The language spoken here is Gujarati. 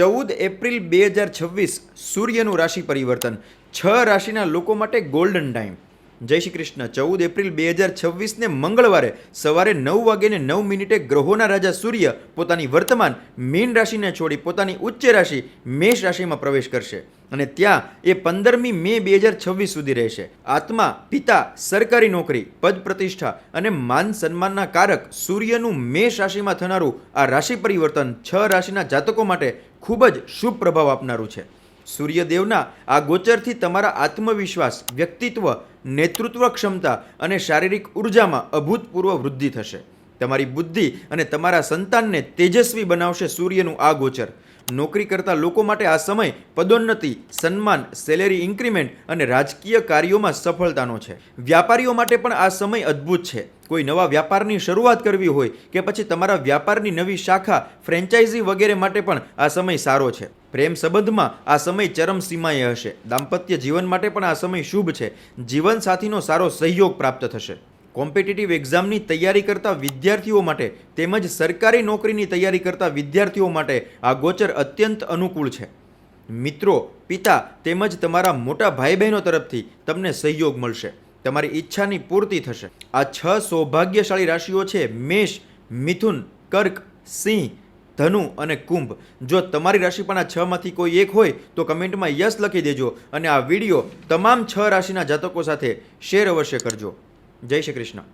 14 એપ્રિલ 2026 સૂર્યનું રાશિ પરિવર્તન 6 રાશિના લોકો માટે ગોલ્ડન ટાઈમ. જય શ્રી કૃષ્ણ. 14 એપ્રિલ 2026ને મંગળવારે સવારે 9:09 ગ્રહોના રાજા સૂર્ય પોતાની વર્તમાન મીન રાશિને છોડી પોતાની ઉચ્ચ રાશિ મેષ રાશિમાં પ્રવેશ કરશે અને ત્યાં એ 15મી મે 2026 સુધી રહેશે. આત્મા, પિતા, સરકારી નોકરી, પદ પ્રતિષ્ઠા અને માન સન્માનના કારક સૂર્યનું મેષ રાશિમાં થનારું આ રાશિ પરિવર્તન 6 રાશિના જાતકો માટે ખૂબ જ શુભ પ્રભાવ આપનારું છે. સૂર્યદેવના આ ગોચરથી તમારા આત્મવિશ્વાસ, વ્યક્તિત્વ, નેતૃત્વ ક્ષમતા અને શારીરિક ઉર્જામાં અભૂતપૂર્વ વૃદ્ધિ થશે. તમારી બુદ્ધિ અને તમારા સંતાનને તેજસ્વી બનાવશે સૂર્યનું આ ગોચર. નોકરી કરતા લોકો માટે આ સમય પદોન્નતિ, સન્માન, સેલેરી ઇન્ક્રીમેન્ટ અને રાજકીય કાર્યોમાં સફળતાનો છે. વ્યાપારીઓ માટે પણ આ સમય અદ્ભુત છે. કોઈ નવા વ્યાપારની શરૂઆત કરવી હોય કે પછી તમારા વ્યાપારની નવી શાખા, ફ્રેન્ચાઇઝી વગેરે માટે પણ આ સમય સારો છે. પ્રેમ સંબંધમાં આ સમય ચરમસીમાએ હશે. દાંપત્ય જીવન માટે પણ આ સમય શુભ છે. જીવનસાથીનો સારો સહયોગ પ્રાપ્ત થશે. કોમ્પિટિટિવ એક્ઝામની તૈયારી કરતા વિદ્યાર્થીઓ માટે તેમજ સરકારી નોકરીની તૈયારી કરતા વિદ્યાર્થીઓ માટે આ ગોચર અત્યંત અનુકૂળ છે. મિત્રો, પિતા તેમજ તમારા મોટા ભાઈ બહેનો તરફથી તમને સહયોગ મળશે. તમારી ઈચ્છાની પૂર્તિ થશે. આ 6 સૌભાગ્યશાળી રાશિઓ છે મેષ, મિથુન, કર્ક, સિંહ, ધનુ અને કુંભ. જો તમારી રાશિ પણ આ 6માંથી કોઈ એક હોય તો કમેન્ટમાં યસ લખી દેજો અને આ વિડીયો તમામ 6 રાશિના જાતકો સાથે શેર અવશ્ય કરજો. જય શ્રી કૃષ્ણ.